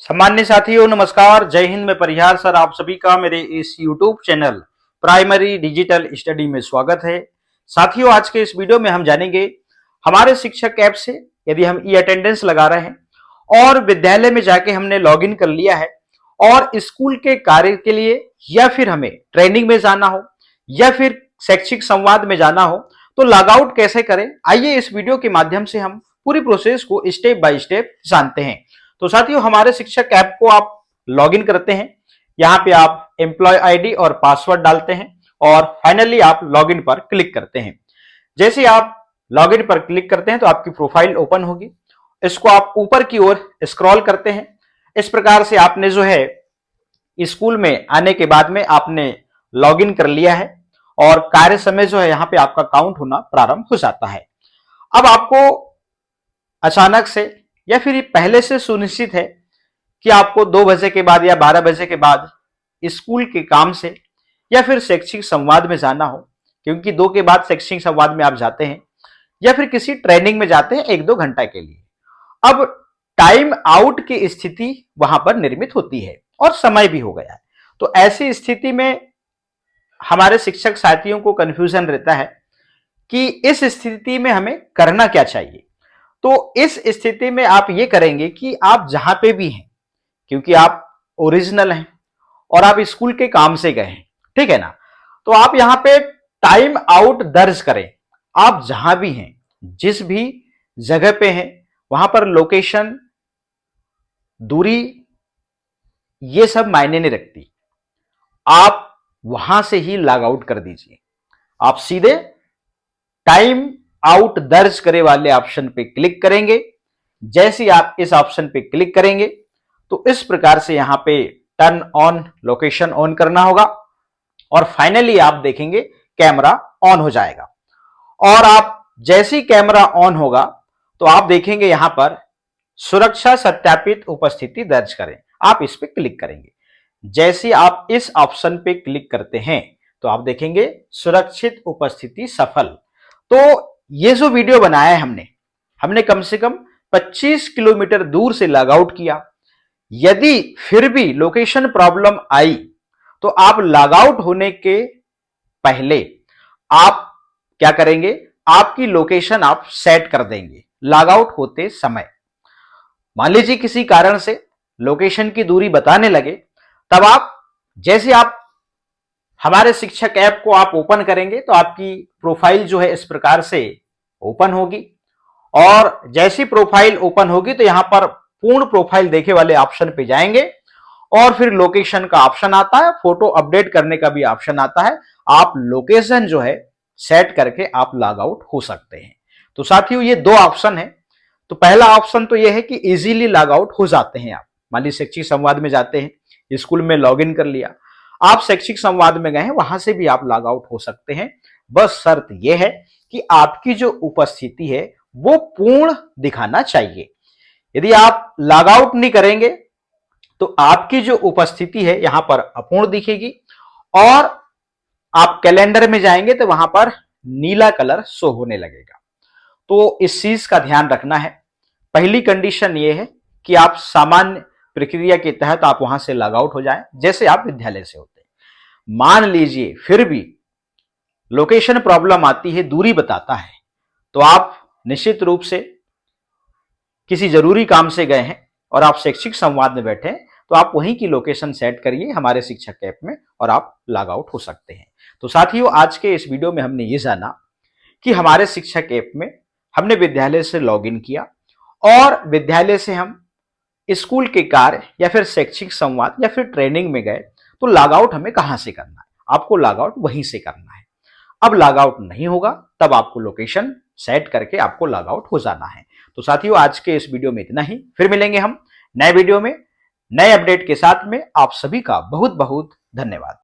सम्मान्य साथियों नमस्कार, जय हिंद। मैं परिहार सर आप सभी का मेरे इस YouTube channel primary digital study में स्वागत है। साथियों, आज के इस वीडियो में हम जानेंगे हमारे शिक्षक ऐप से यदि हम ई अटेंडेंस लगा रहे हैं और विद्यालय में जाके हमने लॉगिन कर लिया है और स्कूल के कार्य के लिए या फिर हमें ट्रेनिंग में जाना हो या फिर शैक्षिक संवाद में जाना हो तो लॉग आउट कैसे करें। आइए इस वीडियो के माध्यम से हम पूरी प्रोसेस को स्टेप बाय स्टेप जानते हैं। तो साथियों, हमारे शिक्षक ऐप को आप लॉगिन करते हैं। यहां पे आप एम्प्लॉय आईडी और पासवर्ड डालते हैं और फाइनली आप लॉगिन पर क्लिक करते हैं। जैसे आप लॉगिन पर क्लिक करते हैं तो आपकी प्रोफाइल ओपन होगी। इसको आप ऊपर की ओर स्क्रॉल करते हैं। इस प्रकार से आपने जो है स्कूल में आने के बाद में आपने लॉगिन कर लिया है और कार्य समय जो है यहाँ पे आपका काउंट होना प्रारंभ हो जाता है। अब आपको अचानक से या फिर पहले से सुनिश्चित है कि आपको 2 बजे के बाद या 12 बजे के बाद स्कूल के काम से या फिर शैक्षिक संवाद में जाना हो, क्योंकि 2 के बाद शैक्षिक संवाद में आप जाते हैं या फिर किसी ट्रेनिंग में जाते हैं 1-2 घंटा के लिए। अब टाइम आउट की स्थिति वहां पर निर्मित होती है और समय भी हो गया है। तो ऐसी स्थिति में हमारे शिक्षक साथियों को कंफ्यूजन रहता है कि इस स्थिति में हमें करना क्या चाहिए। तो इस स्थिति में आप ये करेंगे कि आप जहां पे भी हैं, क्योंकि आप ओरिजिनल हैं और आप स्कूल के काम से गए हैं, ठीक है ना, तो आप यहां पे टाइम आउट दर्ज करें। आप जहां भी हैं, जिस भी जगह पे हैं, वहां पर लोकेशन, दूरी, ये सब मायने नहीं रखती। आप वहां से ही लॉग आउट कर दीजिए। आप सीधे टाइम आउट दर्ज करे वाले ऑप्शन पे क्लिक करेंगे। जैसे ही आप इस ऑप्शन पे क्लिक करेंगे तो इस प्रकार से यहां पे टर्न ऑन लोकेशन ऑन करना होगा और फाइनली आप देखेंगे कैमरा ऑन हो जाएगा। और आप जैसे ही कैमरा ऑन होगा तो आप देखेंगे यहां पर सुरक्षा सत्यापित उपस्थिति दर्ज करें। आप इस पे क्लिक करेंगे। जैसे आप इस ऑप्शन पे क्लिक करते हैं तो आप देखेंगे सुरक्षित उपस्थिति सफल। तो ये जो वीडियो बनाया है हमने कम से कम 25 किलोमीटर दूर से लॉग आउट किया। यदि फिर भी लोकेशन प्रॉब्लम आई तो आप लॉग आउट होने के पहले आप क्या करेंगे, आपकी लोकेशन आप सेट कर देंगे लॉग आउट होते समय। मान लीजिए किसी कारण से लोकेशन की दूरी बताने लगे, तब आप जैसे आप हमारे शिक्षक ऐप को आप ओपन करेंगे तो आपकी प्रोफाइल जो है इस प्रकार से ओपन होगी और जैसी प्रोफाइल ओपन होगी तो यहां पर पूर्ण प्रोफाइल देखे वाले ऑप्शन पे जाएंगे और फिर लोकेशन का ऑप्शन आता है, फोटो अपडेट करने का भी ऑप्शन आता है। आप लोकेशन जो है सेट करके आप लॉग आउट हो सकते हैं। तो साथियों, ये 2 ऑप्शन है। तो पहला ऑप्शन तो यह है कि इजीली लॉग आउट हो जाते हैं। आप मान लीजिए शैक्षिक संवाद में जाते हैं, स्कूल में लॉग इन कर लिया, आप शैक्षिक संवाद में गए हैं, वहां से भी आप लॉग आउट हो सकते हैं। बस शर्त यह है कि आपकी जो उपस्थिति है वो पूर्ण दिखाना चाहिए। यदि आप लॉग आउट नहीं करेंगे तो आपकी जो उपस्थिति है यहां पर अपूर्ण दिखेगी और आप कैलेंडर में जाएंगे तो वहां पर नीला कलर शो होने लगेगा। तो इस चीज का ध्यान रखना है। पहली कंडीशन यह है कि आप सामान्य प्रक्रिया के तहत आप वहां से लॉग आउट हो जाएं जैसे आप विद्यालय से होते हैं। मान लीजिए फिर भी लोकेशन प्रॉब्लम आती है, दूरी बताता है, तो आप निश्चित रूप से किसी जरूरी काम से गए हैं और आप शैक्षिक संवाद में बैठे हैं तो आप वहीं की लोकेशन सेट करिए हमारे शिक्षक ऐप में और आप लॉग आउट हो सकते हैं। तो साथियों, आज के इस वीडियो में हमने ये जाना कि हमारे शिक्षक ऐप में हमने विद्यालय से लॉग इन किया और विद्यालय से हम स्कूल के कार्य या फिर शैक्षिक संवाद या फिर ट्रेनिंग में गए तो लॉग आउट हमें कहां से करना है, आपको लॉग आउट वहीं से करना है। अब लॉग आउट नहीं होगा तब आपको लोकेशन सेट करके आपको लॉग आउट हो जाना है। तो साथियों, आज के इस वीडियो में इतना ही। फिर मिलेंगे हम नए वीडियो में नए अपडेट के साथ में। आप सभी का बहुत बहुत धन्यवाद।